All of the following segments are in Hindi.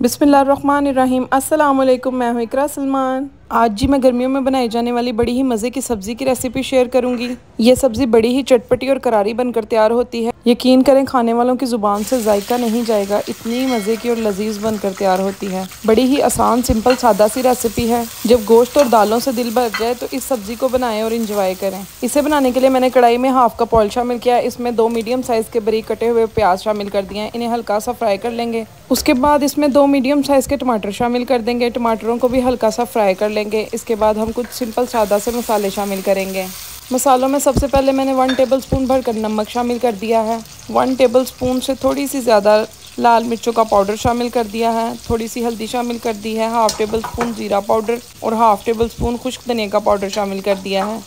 बिस्मिल्लाहिर्रहमानिर्रहीम। अस्सलाम वालेकुम। मैं हूँ इकरा सलमान। आज जी मैं गर्मियों में बनाई जाने वाली बड़ी ही मज़े की सब्ज़ी की रेसिपी शेयर करूँगी। ये सब्ज़ी बड़ी ही चटपटी और करारी बनकर तैयार होती है। यकीन करें खाने वालों की ज़ुबान से जायका नहीं जाएगा, इतनी मज़े की और लजीज बनकर तैयार होती है। बड़ी ही आसान, सिंपल, सादा सी रेसिपी है। जब गोश्त और दालों से दिल भर जाए तो इस सब्ज़ी को बनाएं और इंजॉय करें। इसे बनाने के लिए मैंने कढ़ाई में हाफ कप ऑयल शामिल किया। इसमें 2 मीडियम साइज़ के बारीक कटे हुए प्याज शामिल कर दिए हैं। इन्हें हल्का सा फ्राई कर लेंगे। उसके बाद इसमें 2 मीडियम साइज़ के टमाटर शामिल कर देंगे। टमाटरों को भी हल्का सा फ्राई कर लेंगे। इसके बाद हम कुछ सिंपल सादा से मसाले शामिल करेंगे। मसालों में सबसे पहले मैंने 1 टेबलस्पून भरकर नमक शामिल कर दिया है। 1 टेबलस्पून से थोड़ी सी ज़्यादा लाल मिर्चों का पाउडर शामिल कर दिया है। थोड़ी सी हल्दी शामिल कर दी है। हाफ़ टेबलस्पून ज़ीरा पाउडर और हाफ़ टेबलस्पून खुश्क धनिया का पाउडर शामिल कर दिया है।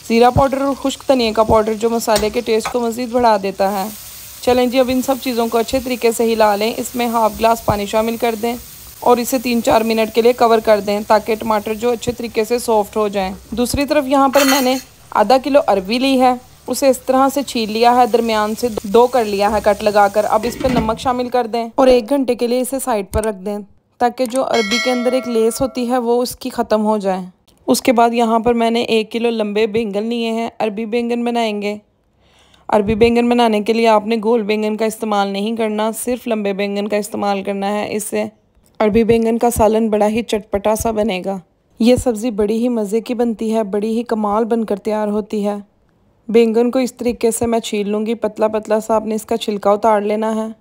ज़ीरा पाउडर और खुश्क धनिया का पाउडर जो मसाले के टेस्ट को मज़ीद बढ़ा देता है। चलें जी, अब इन सब चीज़ों को अच्छे तरीके से हिला लें। इसमें हाफ़ गिलास पानी शामिल कर दें और इसे 3-4 मिनट के लिए कवर कर दें ताकि टमाटर जो अच्छे तरीके से सॉफ्ट हो जाएं। दूसरी तरफ यहाँ पर मैंने आधा किलो अरबी ली है। उसे इस तरह से छील लिया है, दरमियान से 2 कर लिया है कट लगाकर। अब इस पर नमक शामिल कर दें और 1 घंटे के लिए इसे साइड पर रख दें ताकि जो अरबी के अंदर एक लेस होती है वो उसकी ख़त्म हो जाए। उसके बाद यहाँ पर मैंने 1 किलो लंबे बैंगन लिए हैं। अरबी बैंगन बनाएंगे। अरबी बैंगन बनाने के लिए आपने गोल बैंगन का इस्तेमाल नहीं करना, सिर्फ लंबे बैंगन का इस्तेमाल करना है। इससे अरबी बैंगन का सालन बड़ा ही चटपटा सा बनेगा। ये सब्ज़ी बड़ी ही मज़े की बनती है, बड़ी ही कमाल बनकर तैयार होती है। बैंगन को इस तरीके से मैं छील लूँगी, पतला पतला सा। आपने इसका छिलका उतार लेना है।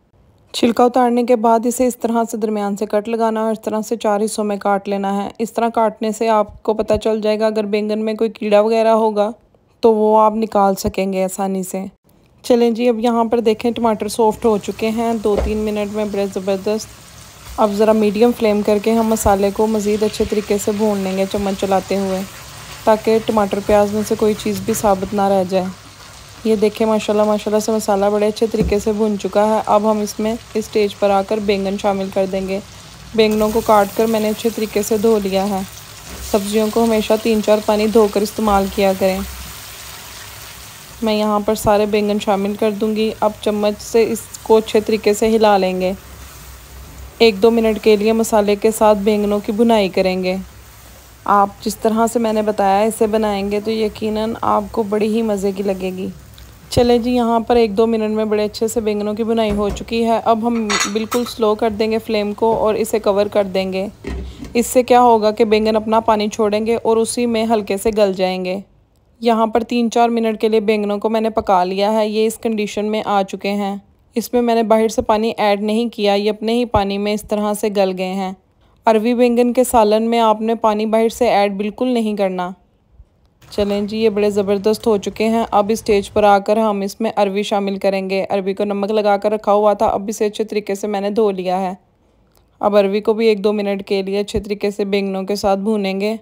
छिलका उतारने के बाद इसे इस तरह से दरमियान से कट लगाना है। इस तरह से 4 हिस्सों में काट लेना है। इस तरह काटने से आपको पता चल जाएगा अगर बैंगन में कोई कीड़ा वगैरह होगा तो वो आप निकाल सकेंगे आसानी से। चलें जी, अब यहाँ पर देखें टमाटर सॉफ्ट हो चुके हैं 2-3 मिनट में, बड़े ज़बरदस्त। अब ज़रा मीडियम फ्लेम करके हम मसाले को मज़ीद अच्छे तरीके से भून लेंगे चम्मच चलाते हुए, ताकि टमाटर प्याज में से कोई चीज़ भी साबुत ना रह जाए। ये देखें माशाल्लाह माशाल्लाह से मसाला बड़े अच्छे तरीके से भुन चुका है। अब हम इसमें इस स्टेज पर आकर बैंगन शामिल कर देंगे। बैंगनों को काट कर मैंने अच्छे तरीके से धो लिया है। सब्जियों को हमेशा 3-4 पानी धोकर इस्तेमाल किया करें। मैं यहाँ पर सारे बैंगन शामिल कर दूँगी। अब चम्मच से इसको अच्छे तरीके से हिला लेंगे। 1-2 मिनट के लिए मसाले के साथ बैंगनों की भुनाई करेंगे। आप जिस तरह से मैंने बताया इसे बनाएंगे तो यकीनन आपको बड़ी ही मज़े की लगेगी। चले जी, यहाँ पर 1-2 मिनट में बड़े अच्छे से बैंगनों की भुनाई हो चुकी है। अब हम बिल्कुल स्लो कर देंगे फ्लेम को और इसे कवर कर देंगे। इससे क्या होगा कि बैंगन अपना पानी छोड़ेंगे और उसी में हल्के से गल जाएंगे। यहाँ पर 3-4 मिनट के लिए बैंगनों को मैंने पका लिया है। ये इस कंडीशन में आ चुके हैं। इसमें मैंने बाहर से पानी ऐड नहीं किया, ये अपने ही पानी में इस तरह से गल गए हैं। अरबी बैंगन के सालन में आपने पानी बाहर से ऐड बिल्कुल नहीं करना। चलें जी, ये बड़े ज़बरदस्त हो चुके हैं। अब इस स्टेज पर आकर हम इसमें अरबी शामिल करेंगे। अरबी को नमक लगा कर रखा हुआ था, अब इसे अच्छे तरीके से मैंने धो लिया है। अब अरबी को भी 1-2 मिनट के लिए अच्छे तरीके से बैंगनों के साथ भूनेंगे।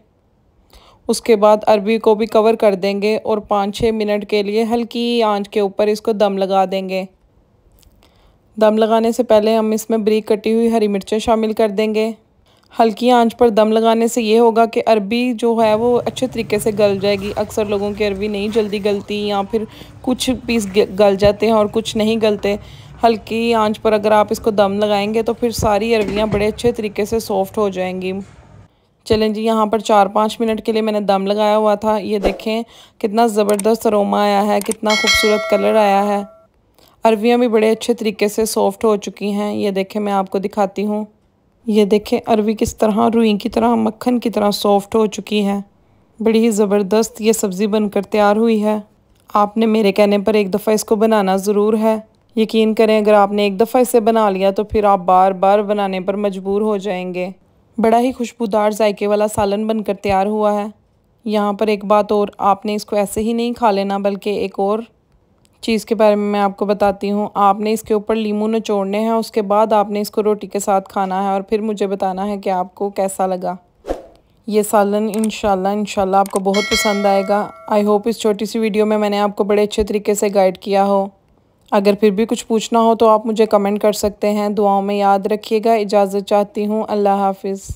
उसके बाद अरबी को भी कवर कर देंगे और 5-6 मिनट के लिए हल्की आंच के ऊपर इसको दम लगा देंगे। दम लगाने से पहले हम इसमें बारीक कटी हुई हरी मिर्चें शामिल कर देंगे। हल्की आंच पर दम लगाने से ये होगा कि अरबी जो है वो अच्छे तरीके से गल जाएगी। अक्सर लोगों की अरबी नहीं जल्दी गलती, या फिर कुछ पीस गल जाते हैं और कुछ नहीं गलते। हल्की आंच पर अगर आप इसको दम लगाएंगे तो फिर सारी अरबियाँ बड़े अच्छे तरीके से सॉफ्ट हो जाएंगी। चलें जी, यहाँ पर 4-5 मिनट के लिए मैंने दम लगाया हुआ था। ये देखें कितना ज़बरदस्त अरोमा आया है, कितना खूबसूरत कलर आया है। अरबियाँ भी बड़े अच्छे तरीके से सॉफ्ट हो चुकी हैं। ये देखें, मैं आपको दिखाती हूँ। ये देखें अरबी किस तरह रुई की तरह, मक्खन की तरह सॉफ्ट हो चुकी है। बड़ी ही ज़बरदस्त ये सब्ज़ी बनकर तैयार हुई है। आपने मेरे कहने पर एक दफ़ा इसको बनाना ज़रूर है। यकीन करें, अगर आपने एक दफ़ा इसे बना लिया तो फिर आप बार बार बनाने पर मजबूर हो जाएंगे। बड़ा ही खुशबूदार जायके वाला सालन बनकर तैयार हुआ है। यहाँ पर एक बात और, आपने इसको ऐसे ही नहीं खा लेना, बल्कि एक और चीज़ के बारे में मैं आपको बताती हूँ। आपने इसके ऊपर लीमू निचोड़ने हैं, उसके बाद आपने इसको रोटी के साथ खाना है और फिर मुझे बताना है कि आपको कैसा लगा। ये सालन इंशाल्लाह आपको बहुत पसंद आएगा। आई होप इस छोटी सी वीडियो में मैंने आपको बड़े अच्छे तरीके से गाइड किया हो। अगर फिर भी कुछ पूछना हो तो आप मुझे कमेंट कर सकते हैं। दुआओं में याद रखिएगा। इजाज़त चाहती हूँ। अल्लाह हाफिज़।